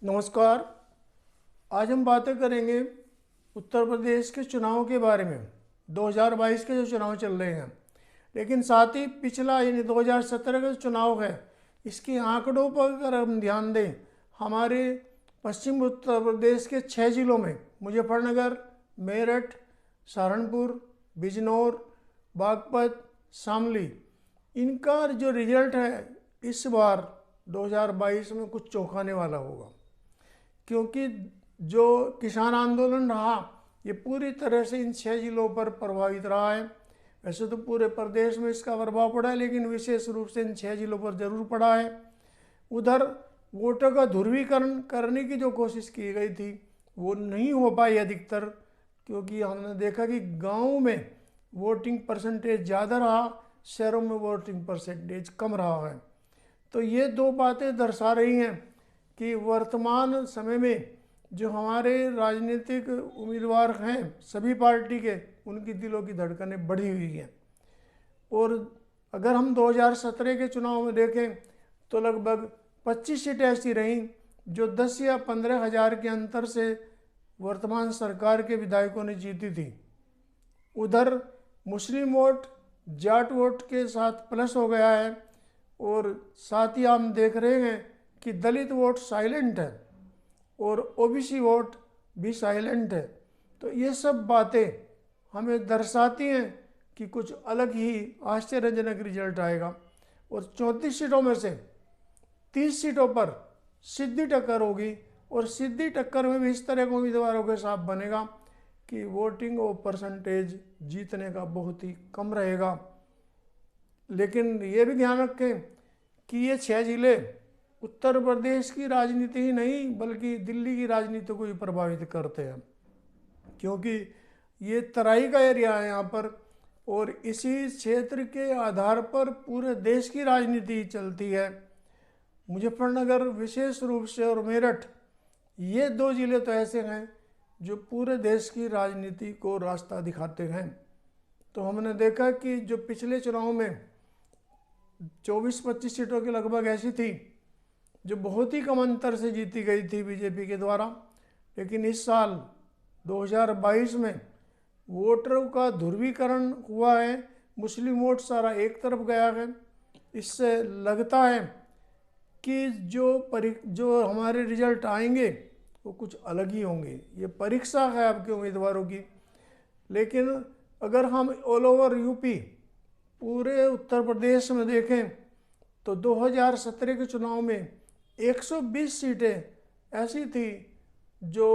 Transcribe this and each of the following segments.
नमस्कार। आज हम बातें करेंगे उत्तर प्रदेश के चुनाव के बारे में। 2022 के जो चुनाव चल रहे हैं, लेकिन साथ ही पिछला यानी 2017 का जो चुनाव है, इसके आंकड़ों पर अगर हम ध्यान दें, हमारे पश्चिम उत्तर प्रदेश के 6 जिलों में मुजफ्फरनगर, मेरठ, सहारनपुर, बिजनौर, बागपत, शामली, इनका जो रिजल्ट है इस बार 2022 में कुछ चौंकाने वाला होगा। क्योंकि जो किसान आंदोलन रहा ये पूरी तरह से इन 6 जिलों पर प्रभावित रहा है। वैसे तो पूरे प्रदेश में इसका प्रभाव पड़ा है, लेकिन विशेष रूप से इन 6 जिलों पर ज़रूर पड़ा है। उधर वोटों का ध्रुवीकरण करने की जो कोशिश की गई थी वो नहीं हो पाई अधिकतर, क्योंकि हमने देखा कि गाँव में वोटिंग परसेंटेज ज़्यादा रहा, शहरों में वोटिंग परसेंटेज कम रहा है। तो ये दो बातें दर्शा रही हैं कि वर्तमान समय में जो हमारे राजनीतिक उम्मीदवार हैं सभी पार्टी के, उनकी दिलों की धड़कनें बढ़ी हुई हैं। और अगर हम 2017 के चुनाव में देखें तो लगभग 25 सीटें ऐसी रहीं जो 10 या 15 हज़ार के अंतर से वर्तमान सरकार के विधायकों ने जीती थी। उधर मुस्लिम वोट जाट वोट के साथ प्लस हो गया है, और साथ ही हम देख रहे हैं कि दलित वोट साइलेंट है और ओबीसी वोट भी साइलेंट है। तो ये सब बातें हमें दर्शाती हैं कि कुछ अलग ही आश्चर्यजनक रिजल्ट आएगा। और 34 सीटों में से 30 सीटों पर सीधी टक्कर होगी, और सीधी टक्कर में भी इस तरह के उम्मीदवारों के साथ बनेगा कि वोटिंग और परसेंटेज जीतने का बहुत ही कम रहेगा। लेकिन ये भी ध्यान रखें कि ये 6 जिले उत्तर प्रदेश की राजनीति ही नहीं बल्कि दिल्ली की राजनीति को भी प्रभावित करते हैं, क्योंकि ये तराई का एरिया है यहाँ पर, और इसी क्षेत्र के आधार पर पूरे देश की राजनीति चलती है। मुजफ्फरनगर विशेष रूप से और मेरठ, ये 2 जिले तो ऐसे हैं जो पूरे देश की राजनीति को रास्ता दिखाते हैं। तो हमने देखा कि जो पिछले चुनाव में 24-25 सीटों की लगभग ऐसी थी जो बहुत ही कम अंतर से जीती गई थी बीजेपी के द्वारा, लेकिन इस साल 2022 में वोटरों का ध्रुवीकरण हुआ है। मुस्लिम वोट सारा एक तरफ गया है। इससे लगता है कि जो हमारे रिजल्ट आएंगे वो कुछ अलग ही होंगे। ये परीक्षा है आपके उम्मीदवारों की। लेकिन अगर हम ऑल ओवर यूपी, पूरे उत्तर प्रदेश में देखें तो 2017 के चुनाव में 120 सीटें ऐसी थी जो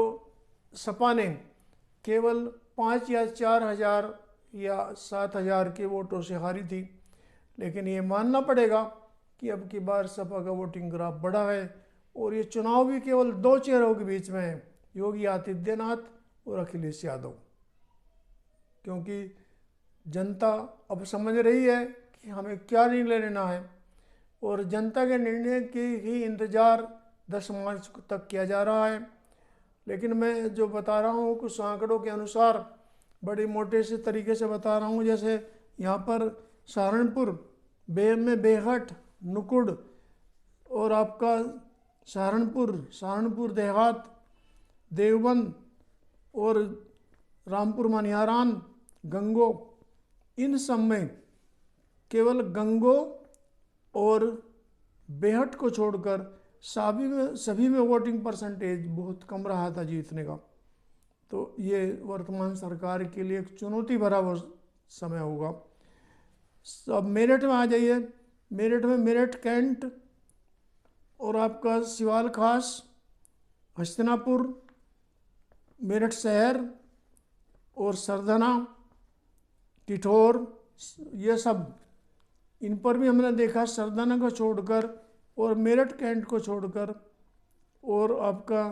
सपा ने केवल 5 या 4 हज़ार या 7 हज़ार के वोटों से हारी थी। लेकिन ये मानना पड़ेगा कि अब की बार सपा का वोटिंग ग्राफ बढ़ा है, और ये चुनाव भी केवल 2 चेहरों के बीच में है, योगी आदित्यनाथ और अखिलेश यादव। क्योंकि जनता अब समझ रही है कि हमें क्या निर्णय लेना है, और जनता के निर्णय की ही इंतज़ार 10 मार्च तक किया जा रहा है। लेकिन मैं जो बता रहा हूँ कुछ आंकड़ों के अनुसार बड़े मोटे से तरीके से बता रहा हूँ। जैसे यहाँ पर सहारनपुर में बेहट, नुकुड़ और आपका सहारनपुर देहात, देवबंद और रामपुर मनिहारान, गंगो, इन सब में केवल गंगो और बेहट को छोड़कर सभी में वोटिंग परसेंटेज बहुत कम रहा था जीतने का। तो ये वर्तमान सरकार के लिए एक चुनौती भरा वो समय होगा। अब मेरठ में आ जाइए। मेरठ में मेरठ कैंट और आपका सिवाल खास, हस्तिनापुर, मेरठ शहर और सरधना, टिठौर, ये सब, इन पर भी हमने देखा सरधना को छोड़कर और मेरठ कैंट को छोड़कर और आपका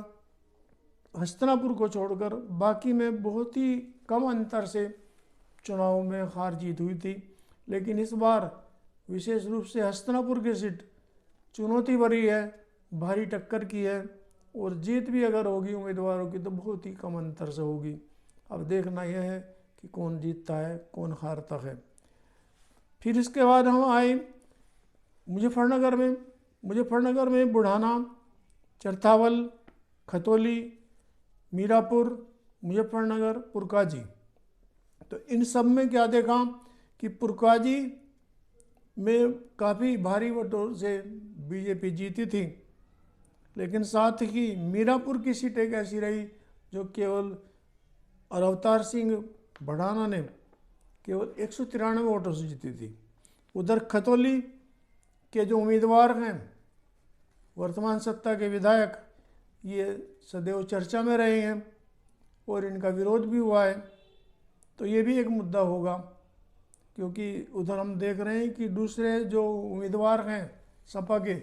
हस्तिनापुर को छोड़कर बाकी में बहुत ही कम अंतर से चुनाव में हार जीत हुई थी। लेकिन इस बार विशेष रूप से हस्तिनापुर की सीट चुनौती भरी है, भारी टक्कर की है, और जीत भी अगर होगी उम्मीदवारों की तो बहुत ही कम अंतर से होगी। अब देखना यह है कि कौन जीतता है कौन हारता है। फिर इसके बाद हम आए मुजफ्फरनगर में बुढ़ाना, चरथावल, खतौली, मीरापुर, मुजफ्फरनगर, पुरकाजी। तो इन सब में क्या देखा कि पुरकाजी में काफ़ी भारी वोटों से बीजेपी जीती थी, लेकिन साथ ही मीरापुर की सीट एक ऐसी रही जो केवल अवतार सिंह भड़ाना ने केवल 193 वोटों से जीती थी। उधर खतौली के जो उम्मीदवार हैं, वर्तमान सत्ता के विधायक, ये सदैव चर्चा में रहे हैं और इनका विरोध भी हुआ है। तो ये भी एक मुद्दा होगा, क्योंकि उधर हम देख रहे हैं कि दूसरे जो उम्मीदवार हैं सपा के,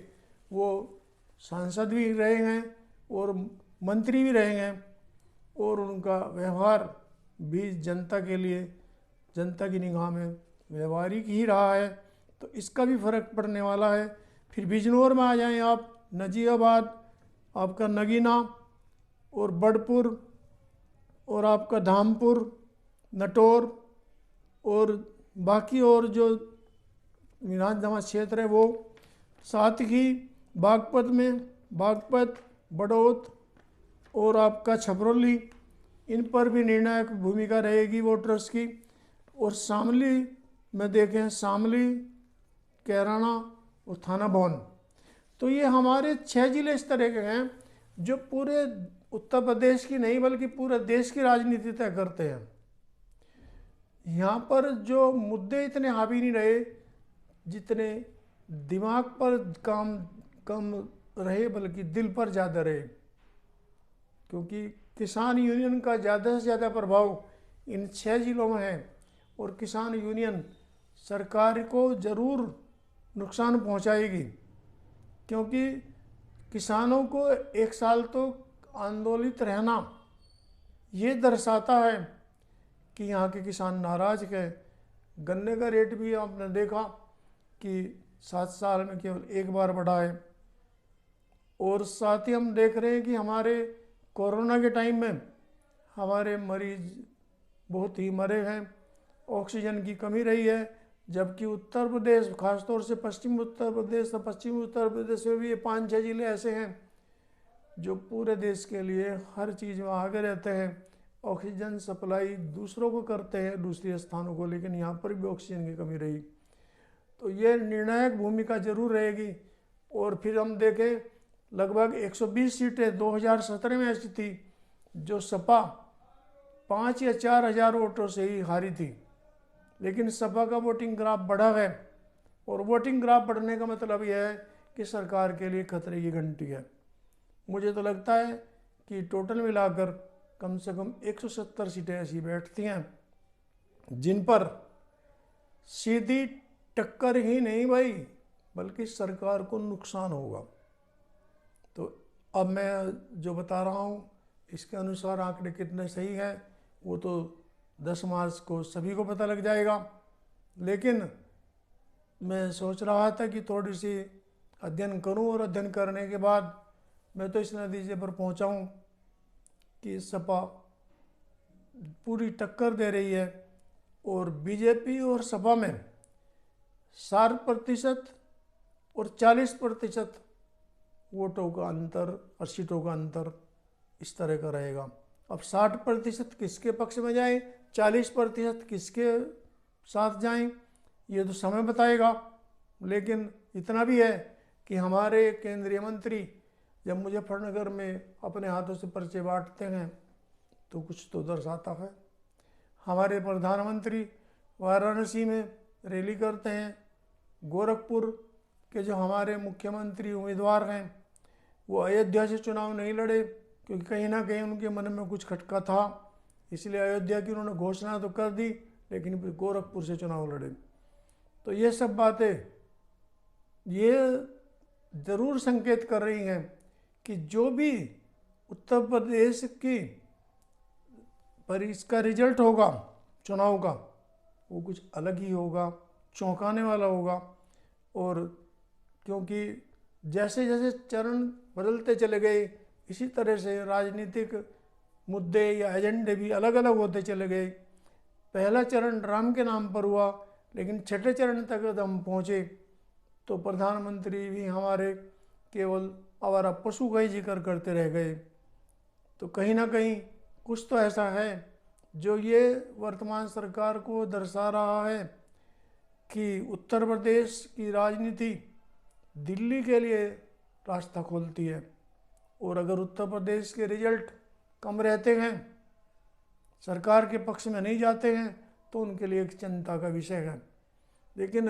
वो सांसद भी रहे हैं और मंत्री भी रहे हैं और उनका व्यवहार भी जनता के लिए, जनता की निगाह में व्यवहारिक ही रहा है। तो इसका भी फर्क पड़ने वाला है। फिर बिजनौर में आ जाएं आप, नजीबाबाद, आपका नगीना और बड़पुर और आपका धामपुर, नटौर और बाकी और जो विधानसभा क्षेत्र है वो, साथ ही बागपत में, बागपत, बड़ौत और आपका छपरौली, इन पर भी निर्णायक भूमिका रहेगी वोटर्स की। और शामली में देखें, शामली, कैराना और थाना भवन। तो ये हमारे 6 जिले इस तरह के हैं जो पूरे उत्तर प्रदेश की नहीं बल्कि पूरे देश की राजनीति तय करते हैं। यहाँ पर जो मुद्दे इतने हावी नहीं रहे जितने दिमाग पर काम कम रहे, बल्कि दिल पर ज़्यादा रहे, क्योंकि किसान यूनियन का ज़्यादा से ज़्यादा प्रभाव इन 6 जिलों में है और किसान यूनियन सरकार को ज़रूर नुकसान पहुंचाएगी, क्योंकि किसानों को 1 साल तो आंदोलित रहना ये दर्शाता है कि यहाँ के किसान नाराज हैं। गन्ने का रेट भी आपने देखा कि 7 साल में केवल 1 बार बढ़ा है। और साथ ही हम देख रहे हैं कि हमारे कोरोना के टाइम में हमारे मरीज बहुत ही मरे हैं, ऑक्सीजन की कमी रही है, जबकि उत्तर प्रदेश, खासतौर से पश्चिमी उत्तर प्रदेश, तो पश्चिमी उत्तर प्रदेश में भी ये 5-6 जिले ऐसे हैं जो पूरे देश के लिए हर चीज़ में आगे रहते हैं, ऑक्सीजन सप्लाई दूसरों को करते हैं, दूसरे स्थानों को, लेकिन यहाँ पर भी ऑक्सीजन की कमी रही। तो ये निर्णायक भूमिका जरूर रहेगी। और फिर हम देखें, लगभग 120 सीटें 2017 में ऐसी थी जो सपा 5 या 4 हज़ार वोटों से ही हारी थी, लेकिन सपा का वोटिंग ग्राफ बढ़ा है। और वोटिंग ग्राफ बढ़ने का मतलब यह है कि सरकार के लिए खतरे की घंटी है। मुझे तो लगता है कि टोटल मिलाकर कम से कम 170 सीटें ऐसी बैठती हैं जिन पर सीधी टक्कर ही नहीं भाई, बल्कि सरकार को नुकसान होगा। तो अब मैं जो बता रहा हूँ इसके अनुसार आंकड़े कितने सही हैं वो तो 10 मार्च को सभी को पता लग जाएगा, लेकिन मैं सोच रहा था कि थोड़ी सी अध्ययन करूं और अध्ययन करने के बाद मैं तो इस नतीजे पर पहुंचा हूं कि सपा पूरी टक्कर दे रही है और बीजेपी और सपा में 60% और 40% वोटों का अंतर और सीटों का अंतर इस तरह का रहेगा। अब 60% किसके पक्ष में जाएं, 40% किसके साथ जाएं, ये तो समय बताएगा। लेकिन इतना भी है कि हमारे केंद्रीय मंत्री जब मुजफ्फरनगर में अपने हाथों से पर्चे बांटते हैं तो कुछ तो दर्शाता है। हमारे प्रधानमंत्री वाराणसी में रैली करते हैं। गोरखपुर के जो हमारे मुख्यमंत्री उम्मीदवार हैं वो अयोध्या से चुनाव नहीं लड़े, क्योंकि कहीं ना कहीं उनके मन में कुछ खटका था, इसलिए अयोध्या की उन्होंने घोषणा तो कर दी, लेकिन फिर गोरखपुर से चुनाव लड़े। तो ये सब बातें ये ज़रूर संकेत कर रही हैं कि जो भी उत्तर प्रदेश की पर इसका रिजल्ट होगा चुनाव का, वो कुछ अलग ही होगा, चौंकाने वाला होगा। और क्योंकि जैसे जैसे चरण बदलते चले गए, इसी तरह से राजनीतिक मुद्दे या एजेंडे भी अलग अलग होते चले गए। पहला चरण राम के नाम पर हुआ, लेकिन छठे चरण तक जब हम पहुँचे तो प्रधानमंत्री भी हमारे केवल आवारा पशु का ही जिक्र करते रह गए। तो कहीं ना कहीं कुछ तो ऐसा है जो ये वर्तमान सरकार को दर्शा रहा है कि उत्तर प्रदेश की राजनीति दिल्ली के लिए रास्ता खोलती है, और अगर उत्तर प्रदेश के रिजल्ट कम रहते हैं, सरकार के पक्ष में नहीं जाते हैं, तो उनके लिए एक चिंता का विषय है। लेकिन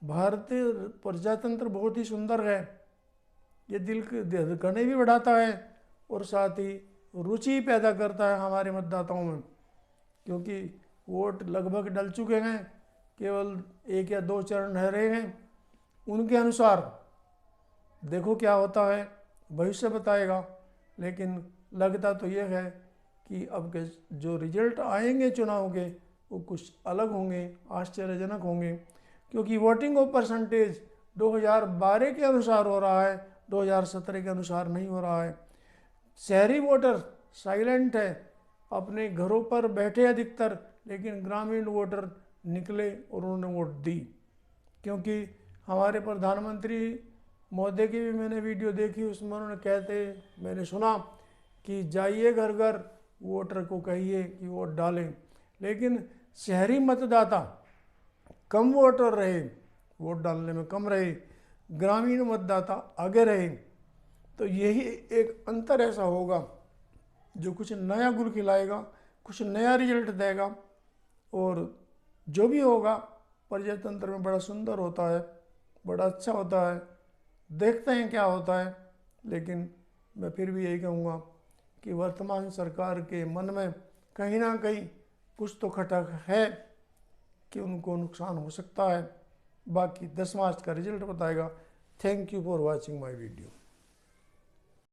भारतीय प्रजातंत्र बहुत ही सुंदर है, ये दिल के धड़कनें भी बढ़ाता है और साथ ही रुचि पैदा करता है हमारे मतदाताओं में, क्योंकि वोट लगभग डल चुके हैं, केवल 1 या 2 चरण रह रहे हैं। उनके अनुसार देखो क्या होता है, भविष्य बताएगा। लेकिन लगता तो ये है कि अब के जो रिजल्ट आएंगे चुनाव के वो कुछ अलग होंगे, आश्चर्यजनक होंगे, क्योंकि वोटिंग ऑफ परसेंटेज 2012 के अनुसार हो रहा है, 2017 के अनुसार नहीं हो रहा है। शहरी वोटर साइलेंट है, अपने घरों पर बैठे अधिकतर, लेकिन ग्रामीण वोटर निकले और उन्होंने वोट दी। क्योंकि हमारे प्रधानमंत्री महोदय की भी मैंने वीडियो देखी, उसमें उन्होंने मैंने सुना कि जाइए घर घर, वोटर को कहिए कि वोट डालें। लेकिन शहरी मतदाता कम वोटर रहे, वोट डालने में कम रहे, ग्रामीण मतदाता आगे रहे। तो यही एक अंतर ऐसा होगा जो कुछ नया गुल खिलाएगा, कुछ नया रिजल्ट देगा, और जो भी होगा प्रजातंत्र में बड़ा सुंदर होता है, बड़ा अच्छा होता है। देखते हैं क्या होता है। लेकिन मैं फिर भी यही कहूँगा कि वर्तमान सरकार के मन में कहीं ना कहीं कुछ तो खटक है कि उनको नुकसान हो सकता है। बाकी 10 मार्च का रिजल्ट बताएगा। Thank you for watching my video.